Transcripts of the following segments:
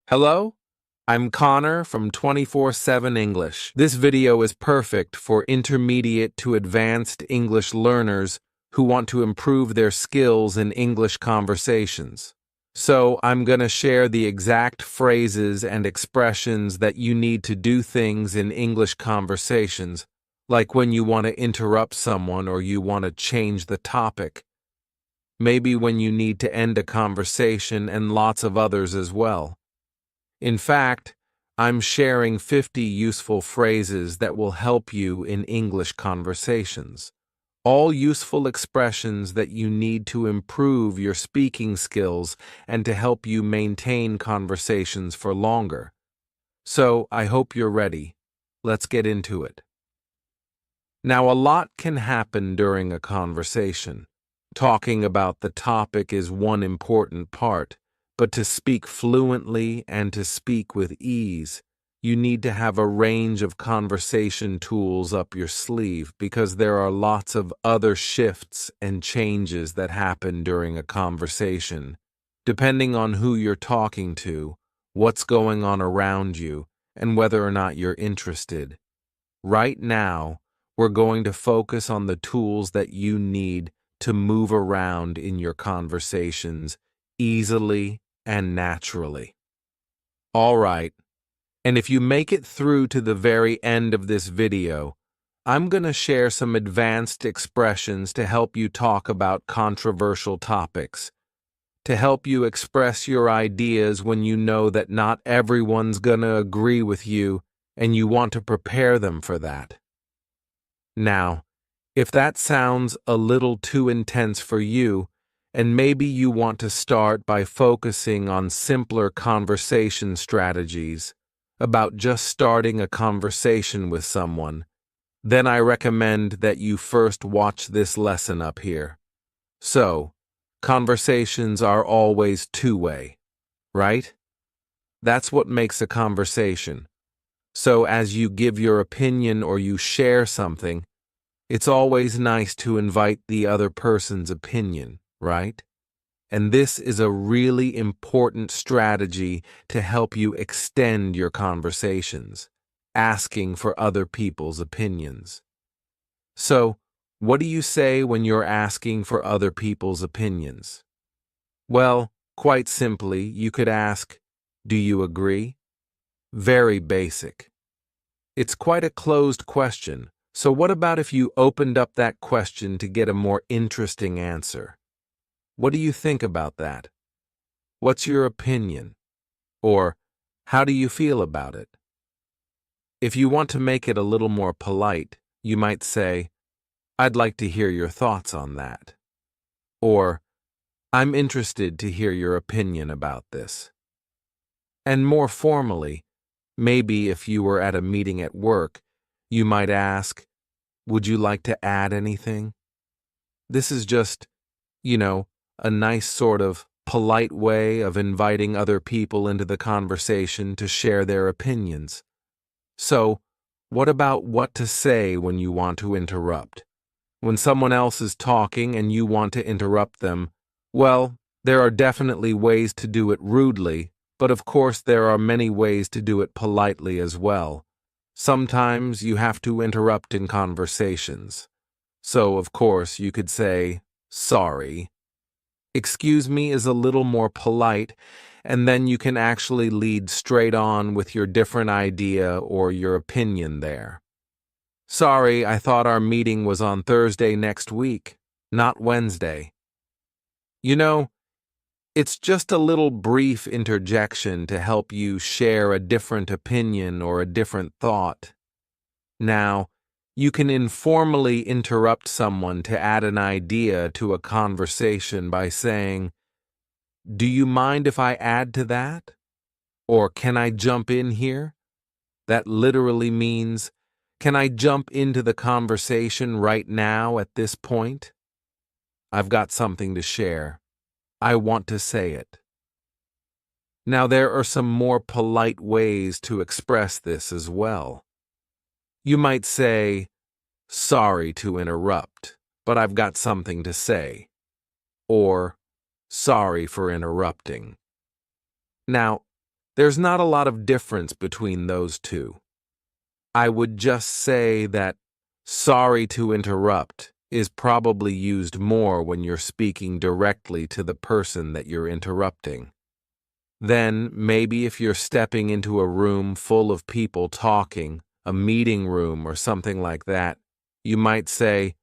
Hello, I'm Connor from 24/7 English. This video is perfect for intermediate to advanced English learners who want to improve their skills in English conversations. So I'm going to share the exact phrases and expressions that you need to do things in English conversations, like when you want to interrupt someone or you want to change the topic. Maybe when you need to end a conversation, and lots of others as well. In fact, I'm sharing 50 useful phrases that will help you in English conversations. All useful expressions that you need to improve your speaking skills and to help you maintain conversations for longer. So, I hope you're ready. Let's get into it. Now, a lot can happen during a conversation. Talking about the topic is one important part. But to speak fluently and to speak with ease, you need to have a range of conversation tools up your sleeve because there are lots of other shifts and changes that happen during a conversation, depending on who you're talking to, what's going on around you, and whether or not you're interested. Right now, we're going to focus on the tools that you need to move around in your conversations easily and naturally. All right, and if you make it through to the very end of this video, I'm going to share some advanced expressions to help you talk about controversial topics, to help you express your ideas when you know that not everyone's going to agree with you and you want to prepare them for that. Now, if that sounds a little too intense for you, and maybe you want to start by focusing on simpler conversation strategies about just starting a conversation with someone, then I recommend that you first watch this lesson up here. So, conversations are always two-way, right? That's what makes a conversation. So as you give your opinion or you share something, it's always nice to invite the other person's opinion, right? And this is a really important strategy to help you extend your conversations, asking for other people's opinions. So, what do you say when you're asking for other people's opinions? Well, quite simply, you could ask, "Do you agree?" Very basic. It's quite a closed question. So what about if you opened up that question to get a more interesting answer? What do you think about that? What's your opinion? Or, how do you feel about it? If you want to make it a little more polite, you might say, "I'd like to hear your thoughts on that." Or, "I'm interested to hear your opinion about this." And more formally, maybe if you were at a meeting at work, you might ask, "Would you like to add anything?" This is just, a nice sort of polite way of inviting other people into the conversation to share their opinions. So, what about what to say when you want to interrupt? When someone else is talking and you want to interrupt them, well, there are definitely ways to do it rudely, but of course there are many ways to do it politely as well. Sometimes you have to interrupt in conversations. So, of course, you could say, "Sorry." "Excuse me" is a little more polite, and then you can actually lead straight on with your different idea or your opinion there. "Sorry, I thought our meeting was on Thursday next week, not Wednesday." You know, it's just a little brief interjection to help you share a different opinion or a different thought. Now, you can informally interrupt someone to add an idea to a conversation by saying, "Do you mind if I add to that?" Or, "Can I jump in here?" That literally means, "Can I jump into the conversation right now at this point? I've got something to share. I want to say it." Now, there are some more polite ways to express this as well. You might say, "Sorry to interrupt, but I've got something to say." Or, "Sorry for interrupting." Now, There's not a lot of difference between those two. I would just say that sorry to interrupt is probably used more when you're speaking directly to the person that you're interrupting. Then, maybe if you're stepping into a room full of people talking, a meeting room or something like that, you might say,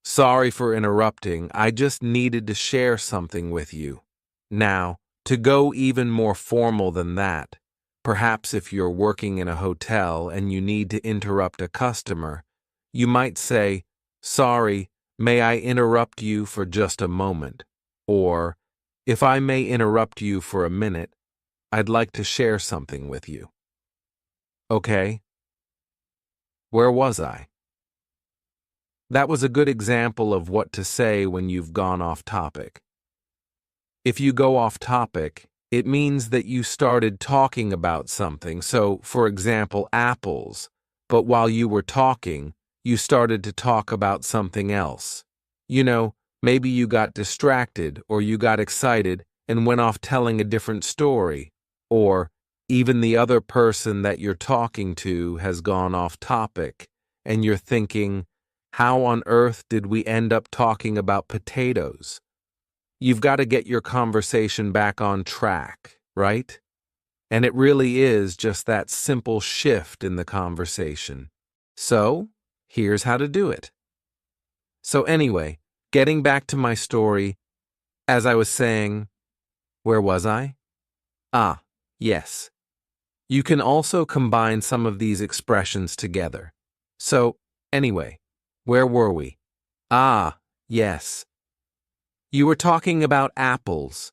"Sorry for interrupting, I just needed to share something with you." Now, to go even more formal than that, perhaps if you're working in a hotel and you need to interrupt a customer, you might say, "Sorry, may I interrupt you for just a moment?" Or, "If I may interrupt you for a minute, I'd like to share something with you." Okay, where was I? That was a good example of what to say when you've gone off topic. If you go off topic, it means that you started talking about something. So, for example, apples. But while you were talking, you started to talk about something else. You know, maybe you got distracted or you got excited and went off telling a different story. Or even the other person that you're talking to has gone off topic and you're thinking, how on earth did we end up talking about potatoes? You've got to get your conversation back on track, right? And it really is just that simple shift in the conversation. So, here's how to do it. So anyway, getting back to my story, as I was saying, where was I? Ah, yes. You can also combine some of these expressions together. So, anyway, where were we? Ah, yes. You were talking about apples.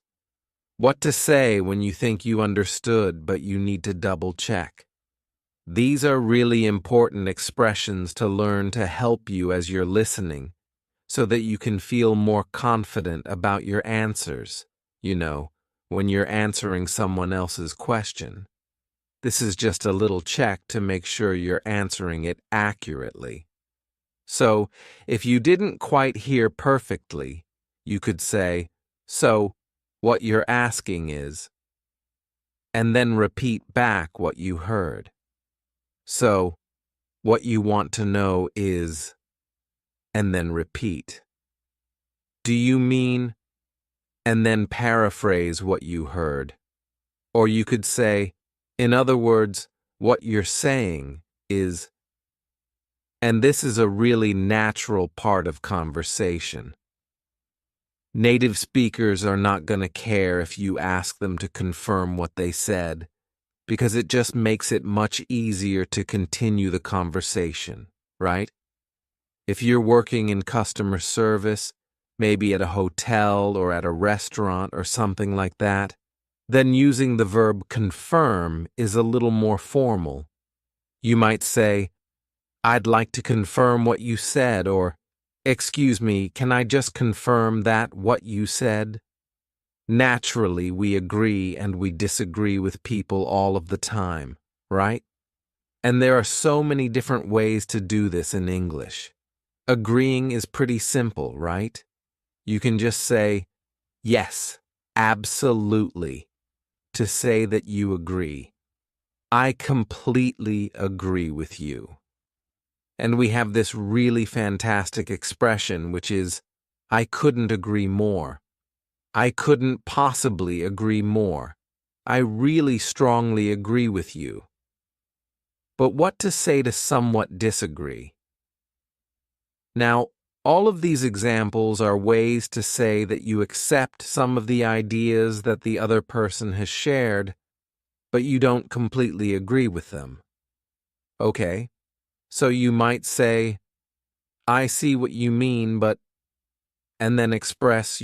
What to say when you think you understood but you need to double check. These are really important expressions to learn to help you as you're listening, so that you can feel more confident about your answers, when you're answering someone else's question. This is just a little check to make sure you're answering it accurately. So, if you didn't quite hear perfectly, you could say, "So, what you're asking is," and then repeat back what you heard. So, what you want to know is, and then repeat. Do you mean, and then paraphrase what you heard? Or you could say, in other words, what you're saying is, and this is a really natural part of conversation. Native speakers are not going to care if you ask them to confirm what they said, because it just makes it much easier to continue the conversation, right? If you're working in customer service, maybe at a hotel or at a restaurant or something like that, then using the verb confirm is a little more formal. You might say, "I'd like to confirm what you said," or, "Excuse me, can I just confirm that what you said?" Naturally, we agree and we disagree with people all of the time, right? And there are so many different ways to do this in English. Agreeing is pretty simple, right? You can just say, "Yes, absolutely," to say that you agree. "I completely agree with you." And we have this really fantastic expression, which is, "I couldn't agree more." I couldn't possibly agree more. I really strongly agree with you. But what to say to somewhat disagree? Now, all of these examples are ways to say that you accept some of the ideas that the other person has shared, but you don't completely agree with them. Okay, so you might say, "I see what you mean, but," and then express,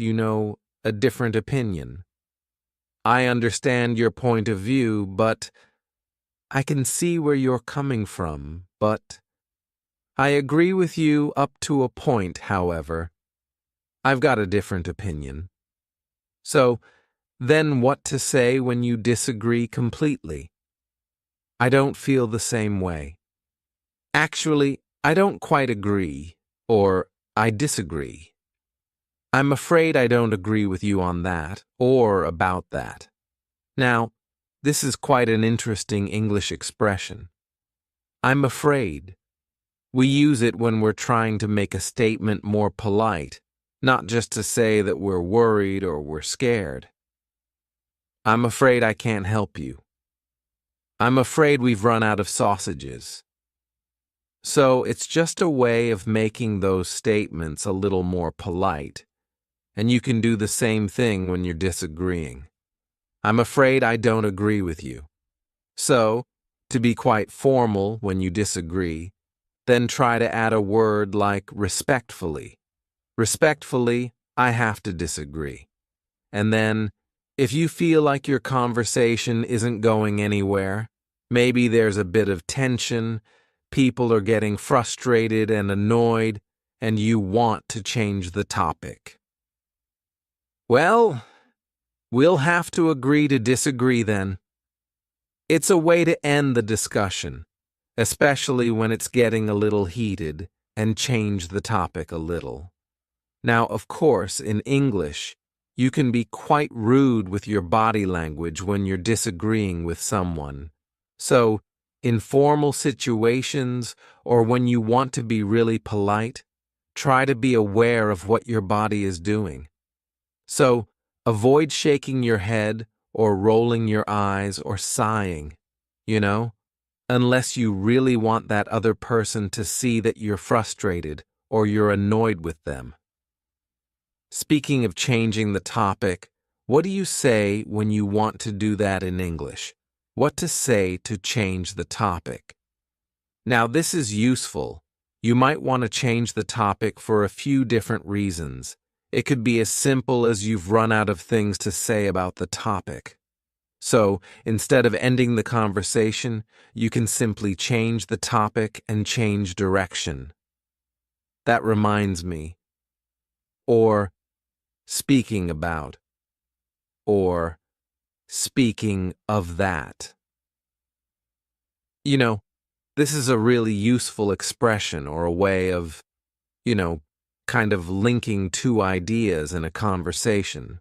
a different opinion. "I understand your point of view, but," "I can see where you're coming from, but," "I agree with you up to a point, however. I've got a different opinion." So, then what to say when you disagree completely? "I don't feel the same way." "Actually, I don't quite agree," or "I disagree." "I'm afraid I don't agree with you on that, or about that." Now, This is quite an interesting English expression. I'm afraid. We use it when we're trying to make a statement more polite, not just to say that we're worried or we're scared. I'm afraid I can't help you. I'm afraid we've run out of sausages. So it's just a way of making those statements a little more polite, and you can do the same thing when you're disagreeing. I'm afraid I don't agree with you. So, to be quite formal when you disagree, then try to add a word like respectfully. Respectfully, I have to disagree. And then, if you feel like your conversation isn't going anywhere, maybe there's a bit of tension, people are getting frustrated and annoyed, and you want to change the topic. Well, we'll have to agree to disagree then. It's a way to end the discussion, especially when it's getting a little heated, and change the topic a little. Now, of course, in English, you can be quite rude with your body language when you're disagreeing with someone. So, in formal situations or when you want to be really polite, try to be aware of what your body is doing. So, avoid shaking your head or rolling your eyes or sighing, unless you really want that other person to see that you're frustrated or you're annoyed with them. Speaking of changing the topic, what do you say when you want to do that in English? What to say to change the topic? Now, this is useful. You might want to change the topic for a few different reasons. It could be as simple as you've run out of things to say about the topic. So, instead of ending the conversation, you can simply change the topic and change direction. That reminds me. Or, speaking about. Or, speaking of that. This is a really useful expression or a way of, kind of linking two ideas in a conversation.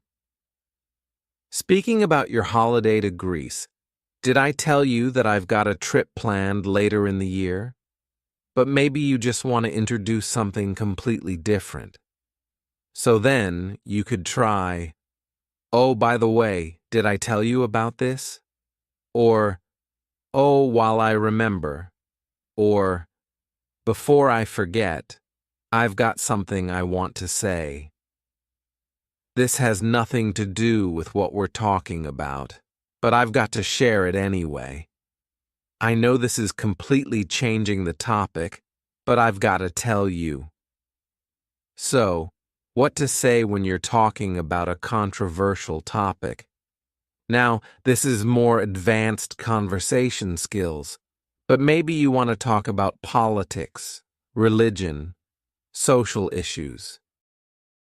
Speaking about your holiday to Greece, did I tell you that I've got a trip planned later in the year? But maybe you just want to introduce something completely different. So then you could try, "Oh, by the way, did I tell you about this?" Or, "Oh, while I remember." Or, "Before I forget, I've got something I want to say." This has nothing to do with what we're talking about, but I've got to share it anyway. I know this is completely changing the topic, but I've got to tell you. So, what to say when you're talking about a controversial topic? Now, this is more advanced conversation skills, but maybe you want to talk about politics, religion, social issues.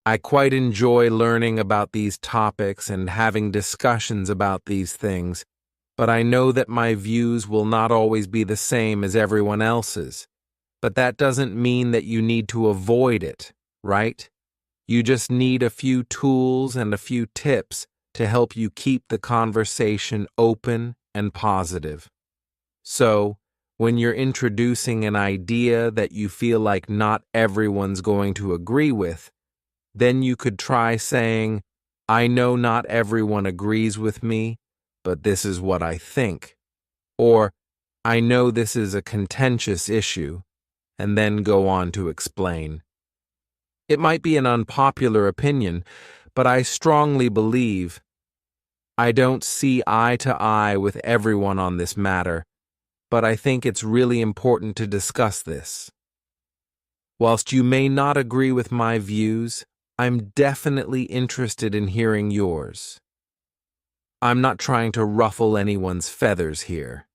I quite enjoy learning about these topics and having discussions about these things, but I know that my views will not always be the same as everyone else's. But that doesn't mean that you need to avoid it, right? You just need a few tools and a few tips to help you keep the conversation open and positive. So, when you're introducing an idea that you feel like not everyone's going to agree with, then you could try saying, "I know not everyone agrees with me, but this is what I think." Or, "I know this is a contentious issue," and then go on to explain. It might be an unpopular opinion, but I strongly believe I don't see eye to eye with everyone on this matter, but I think it's really important to discuss this. Whilst you may not agree with my views, I'm definitely interested in hearing yours. I'm not trying to ruffle anyone's feathers here.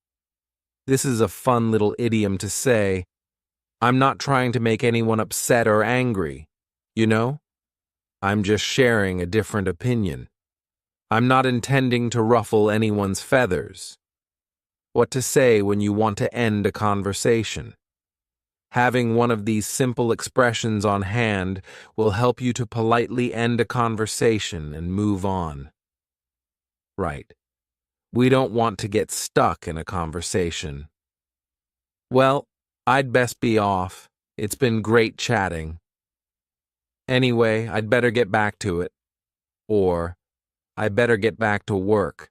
This is a fun little idiom to say. I'm not trying to make anyone upset or angry, I'm just sharing a different opinion. I'm not intending to ruffle anyone's feathers. What to say when you want to end a conversation? Having one of these simple expressions on hand will help you to politely end a conversation and move on. Right. We don't want to get stuck in a conversation. Well, I'd best be off. It's been great chatting. Anyway, I'd better get back to it. Or, I better get back to work.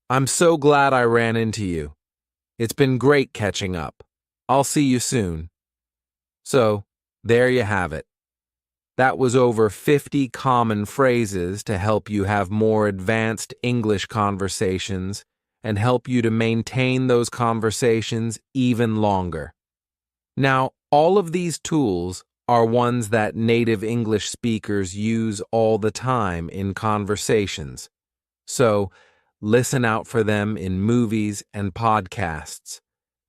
I'm so glad I ran into you. It's been great catching up. I'll see you soon. So, there you have it. That was over 50 common phrases to help you have more advanced English conversations and help you to maintain those conversations even longer. Now, all of these tools are ones that native English speakers use all the time in conversations. So, listen out for them in movies and podcasts.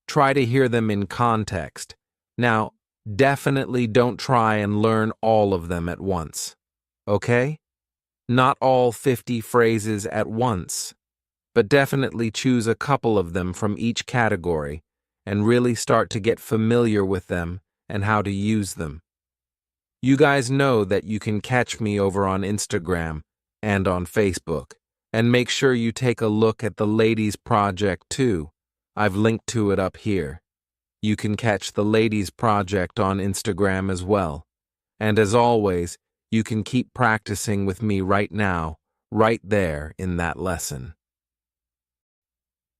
Try to hear them in context. Now, definitely don't try and learn all of them at once. Okay? Not all 50 phrases at once, but definitely choose a couple of them from each category and really start to get familiar with them and how to use them. You guys know that you can catch me over on Instagram and on Facebook, and make sure you take a look at the Ladies Project too. I've linked to it up here. You can catch the Ladies Project on Instagram as well. And as always, you can keep practicing with me right now, right there in that lesson.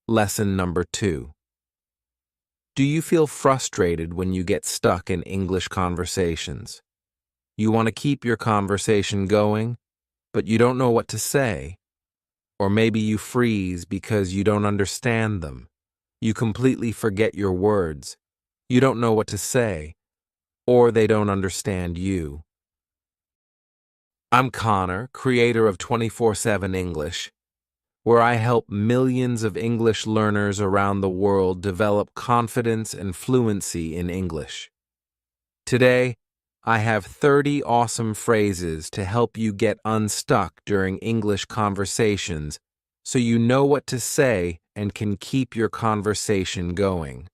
Lesson number 2. Do you feel frustrated when you get stuck in English conversations? You want to keep your conversation going, but you don't know what to say. Or maybe you freeze because you don't understand them. You completely forget your words. You don't know what to say, or they don't understand you. I'm Connor, creator of 24/7 English, where I help millions of English learners around the world develop confidence and fluency in English. Today, I have 30 awesome phrases to help you get unstuck during English conversations so you know what to say and can keep your conversation going.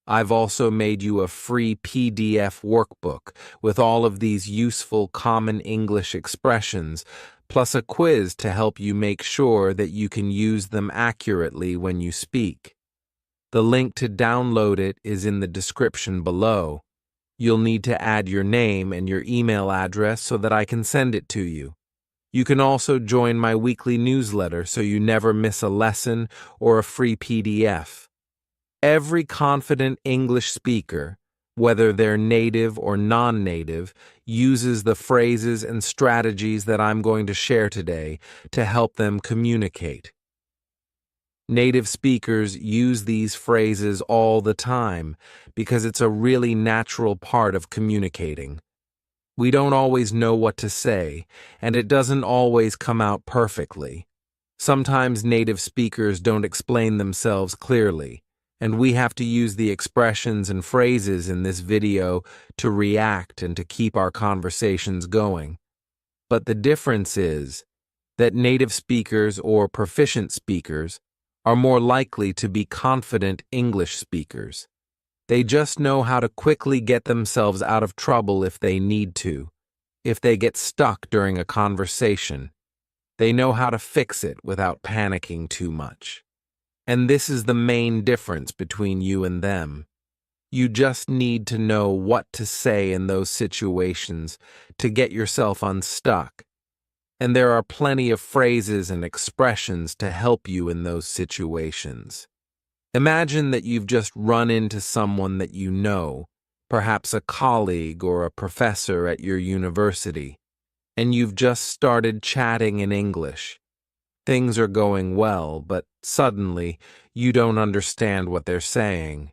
I've also made you a free PDF workbook with all of these useful common English expressions, plus a quiz to help you make sure that you can use them accurately when you speak. The link to download it is in the description below. You'll need to add your name and your email address so that I can send it to you. You can also join my weekly newsletter so you never miss a lesson or a free PDF. Every confident English speaker, whether they're native or non-native, uses the phrases and strategies that I'm going to share today to help them communicate. Native speakers use these phrases all the time because it's a really natural part of communicating. We don't always know what to say, and it doesn't always come out perfectly. Sometimes native speakers don't explain themselves clearly, and we have to use the expressions and phrases in this video to react and to keep our conversations going. But the difference is that native speakers or proficient speakers are more likely to be confident English speakers. They just know how to quickly get themselves out of trouble if they need to. If they get stuck during a conversation, they know how to fix it without panicking too much. And this is the main difference between you and them. You just need to know what to say in those situations to get yourself unstuck. And there are plenty of phrases and expressions to help you in those situations. Imagine that you've just run into someone that you know, perhaps a colleague or a professor at your university, and you've just started chatting in English. Things are going well, but suddenly you don't understand what they're saying.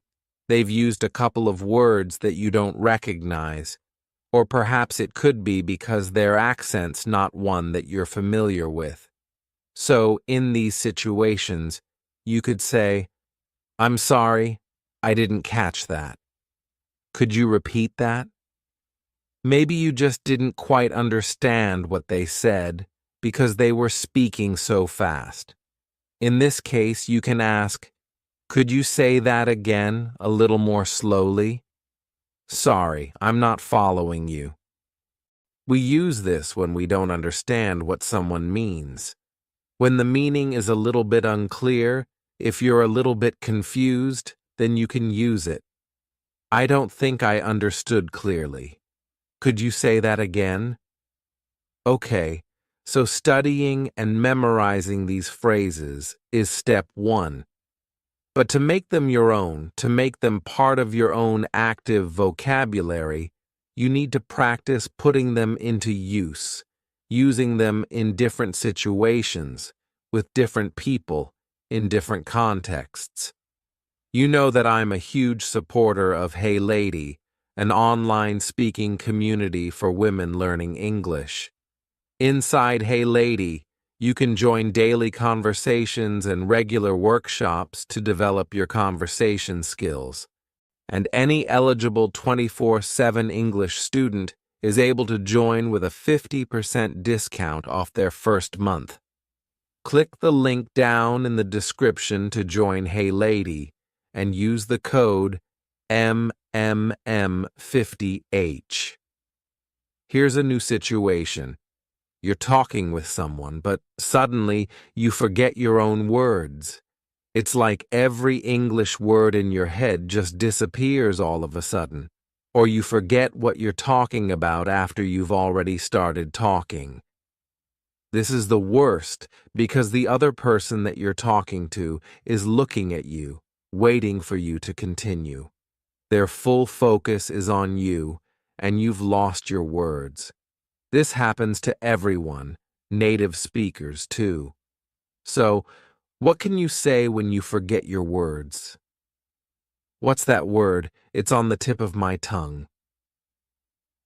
They've used a couple of words that you don't recognize, or perhaps it could be because their accent's not one that you're familiar with. So, in these situations, you could say, "I'm sorry, I didn't catch that. Could you repeat that?" Maybe you just didn't quite understand what they said because they were speaking so fast. In this case, you can ask, "Could you say that again, a little more slowly?" "Sorry, I'm not following you." We use this when we don't understand what someone means. When the meaning is a little bit unclear, if you're a little bit confused, then you can use it. I don't think I understood clearly. Could you say that again? Okay, so studying and memorizing these phrases is step one. But to make them your own, to make them part of your own active vocabulary, you need to practice putting them into use, using them in different situations, with different people, in different contexts. You know that I'm a huge supporter of Hey Lady, an online speaking community for women learning English. Inside Hey Lady, you can join daily conversations and regular workshops to develop your conversation skills. And any eligible 24/7 English student is able to join with a 50% discount off their first month. Click the link down in the description to join Hey Lady and use the code MMM50H. Here's a new situation. You're talking with someone, but suddenly you forget your own words. It's like every English word in your head just disappears all of a sudden, or you forget what you're talking about after you've already started talking. This is the worst because the other person that you're talking to is looking at you, waiting for you to continue. Their full focus is on you, and you've lost your words. This happens to everyone, native speakers too. So, what can you say when you forget your words? What's that word? It's on the tip of my tongue.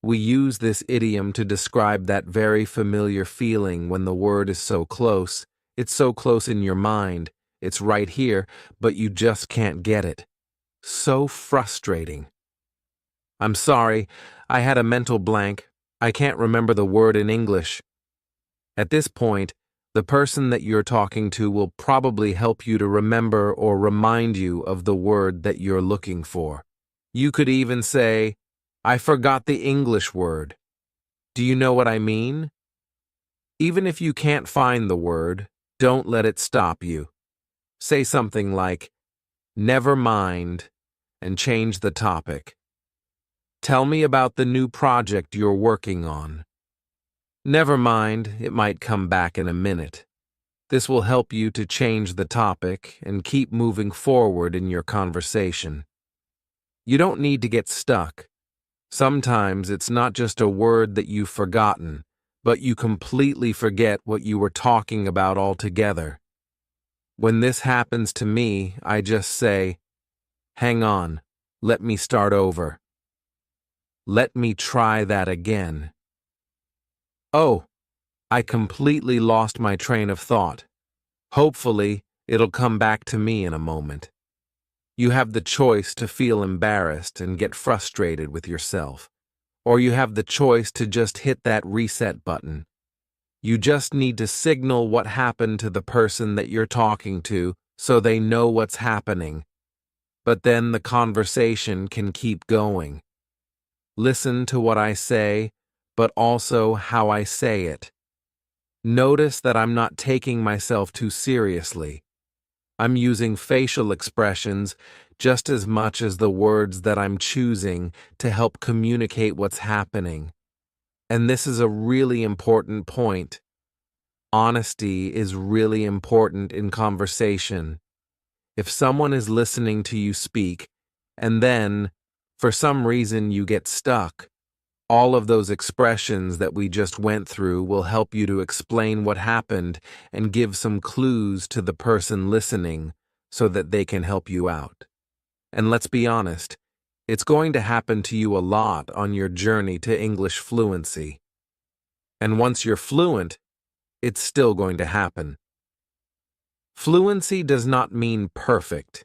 We use this idiom to describe that very familiar feeling when the word is so close. It's so close in your mind. It's right here, but you just can't get it. So frustrating. I'm sorry, I had a mental blank. I can't remember the word in English. At this point, the person that you're talking to will probably help you to remember or remind you of the word that you're looking for. You could even say, I forgot the English word. Do you know what I mean? Even if you can't find the word, don't let it stop you. Say something like, never mind, and change the topic. Tell me about the new project you're working on. Never mind, it might come back in a minute. This will help you to change the topic and keep moving forward in your conversation. You don't need to get stuck. Sometimes it's not just a word that you've forgotten, but you completely forget what you were talking about altogether. When this happens to me, I just say, hang on, let me start over. Let me try that again. Oh, I completely lost my train of thought. Hopefully, it'll come back to me in a moment. You have the choice to feel embarrassed and get frustrated with yourself, or you have the choice to just hit that reset button. You just need to signal what happened to the person that you're talking to so they know what's happening. But then the conversation can keep going. Listen to what I say, but also how I say it. Notice that I'm not taking myself too seriously. I'm using facial expressions just as much as the words that I'm choosing to help communicate what's happening. And this is a really important point. Honesty is really important in conversation. If someone is listening to you speak, and then, for some reason, you get stuck, all of those expressions that we just went through will help you to explain what happened and give some clues to the person listening so that they can help you out. And let's be honest, it's going to happen to you a lot on your journey to English fluency. And once you're fluent, it's still going to happen. Fluency does not mean perfect.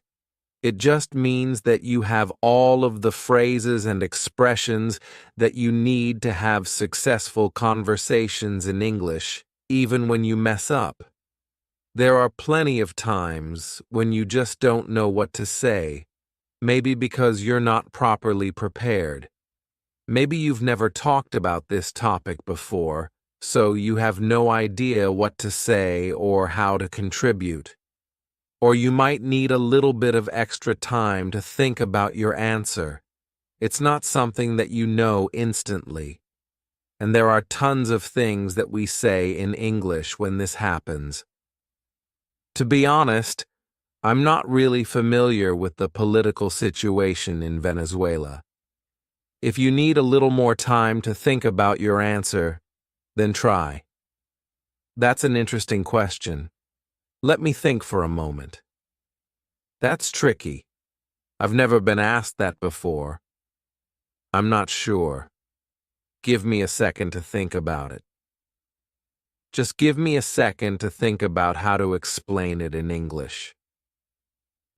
It just means that you have all of the phrases and expressions that you need to have successful conversations in English, even when you mess up. There are plenty of times when you just don't know what to say, maybe because you're not properly prepared. Maybe you've never talked about this topic before, so you have no idea what to say or how to contribute. Or you might need a little bit of extra time to think about your answer. It's not something that you know instantly. And there are tons of things that we say in English when this happens. To be honest, I'm not really familiar with the political situation in Venezuela. If you need a little more time to think about your answer, then try. That's an interesting question. Let me think for a moment. That's tricky. I've never been asked that before. I'm not sure. Give me a second to think about it. Just give me a second to think about how to explain it in English.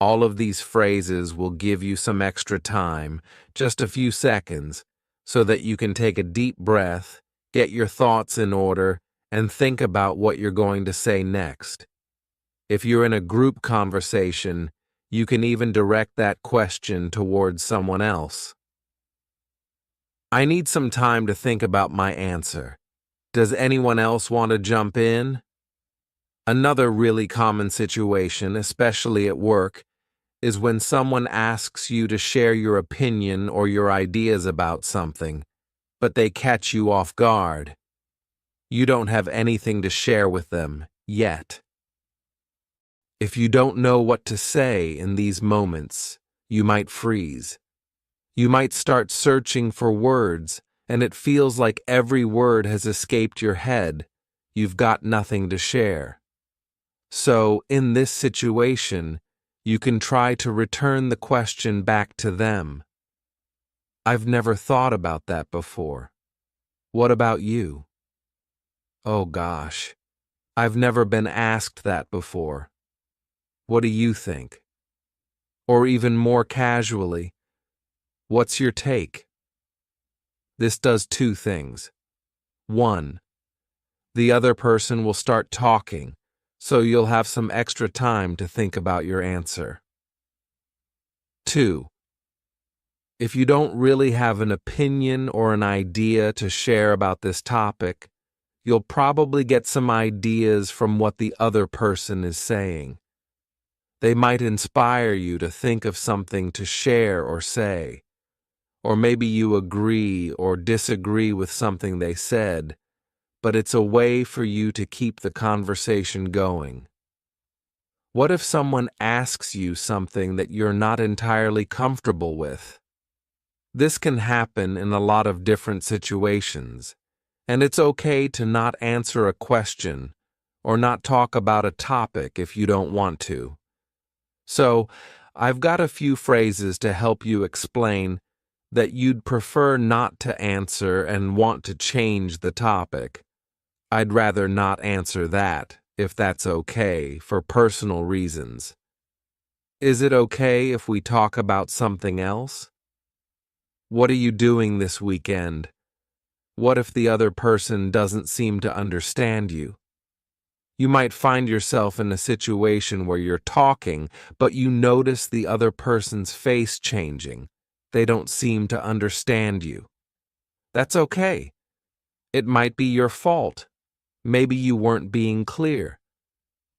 All of these phrases will give you some extra time, just a few seconds, so that you can take a deep breath, get your thoughts in order, and think about what you're going to say next. If you're in a group conversation, you can even direct that question towards someone else. I need some time to think about my answer. Does anyone else want to jump in? Another really common situation, especially at work, is when someone asks you to share your opinion or your ideas about something, but they catch you off guard. You don't have anything to share with them yet. If you don't know what to say in these moments, you might freeze. You might start searching for words, and it feels like every word has escaped your head. You've got nothing to share. So, in this situation, you can try to return the question back to them. I've never thought about that before. What about you? Oh gosh, I've never been asked that before. What do you think? Or even more casually, what's your take? This does two things. One, the other person will start talking, so you'll have some extra time to think about your answer. Two, if you don't really have an opinion or an idea to share about this topic, you'll probably get some ideas from what the other person is saying. They might inspire you to think of something to share or say. Or maybe you agree or disagree with something they said, but it's a way for you to keep the conversation going. What if someone asks you something that you're not entirely comfortable with? This can happen in a lot of different situations, and it's okay to not answer a question or not talk about a topic if you don't want to. So, I've got a few phrases to help you explain that you'd prefer not to answer and want to change the topic. I'd rather not answer that, if that's okay, for personal reasons. Is it okay if we talk about something else? What are you doing this weekend? What if the other person doesn't seem to understand you? You might find yourself in a situation where you're talking, but you notice the other person's face changing. They don't seem to understand you. That's okay. It might be your fault. Maybe you weren't being clear.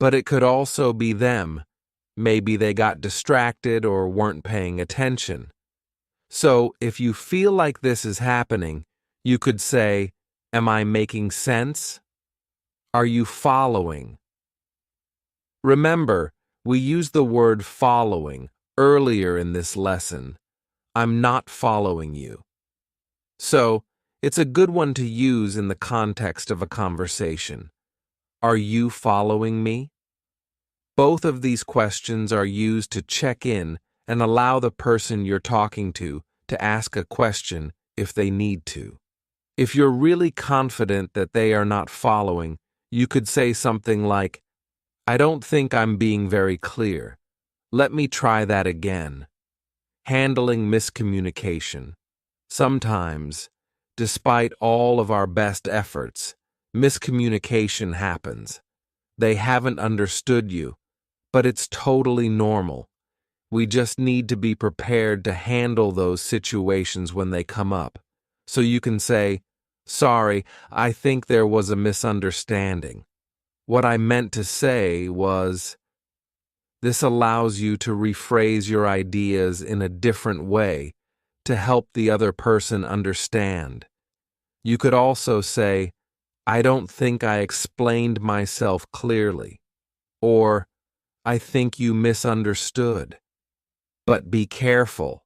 But it could also be them. Maybe they got distracted or weren't paying attention. So, if you feel like this is happening, you could say, "Am I making sense? Are you following?" Remember, we used the word following earlier in this lesson. I'm not following you. So, it's a good one to use in the context of a conversation. Are you following me? Both of these questions are used to check in and allow the person you're talking to ask a question if they need to. If you're really confident that they are not following, you could say something like, "I don't think I'm being very clear. Let me try that again." Handling miscommunication. Sometimes, despite all of our best efforts, miscommunication happens. They haven't understood you, but it's totally normal. We just need to be prepared to handle those situations when they come up. So you can say, Sorry, I think there was a misunderstanding. What I meant to say was, this allows you to rephrase your ideas in a different way to help the other person understand. You could also say, I don't think I explained myself clearly, or I think you misunderstood. But be careful.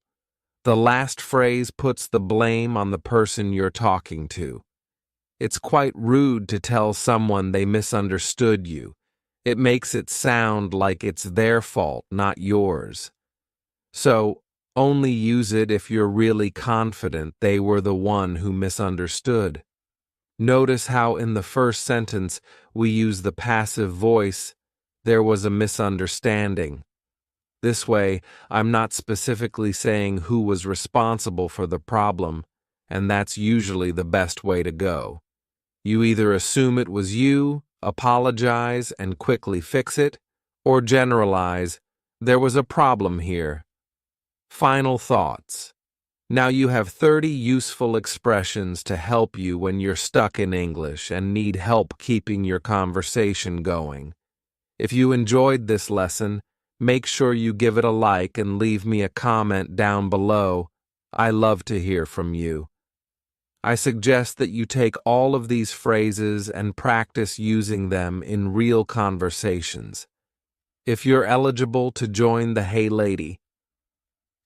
The last phrase puts the blame on the person you're talking to. It's quite rude to tell someone they misunderstood you. It makes it sound like it's their fault, not yours. So, only use it if you're really confident they were the one who misunderstood. Notice how in the first sentence we use the passive voice, there was a misunderstanding. This way, I'm not specifically saying who was responsible for the problem, and that's usually the best way to go. You either assume it was you, apologize, and quickly fix it, or generalize, there was a problem here. Final thoughts. Now you have 30 useful expressions to help you when you're stuck in English and need help keeping your conversation going. If you enjoyed this lesson, make sure you give it a like and leave me a comment down below. I love to hear from you. I suggest that you take all of these phrases and practice using them in real conversations. If you're eligible to join the Hey Lady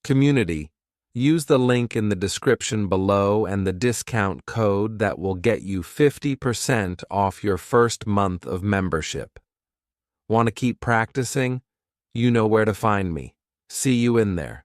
community, use the link in the description below and the discount code that will get you 50% off your first month of membership. Want to keep practicing? You know where to find me. See you in there.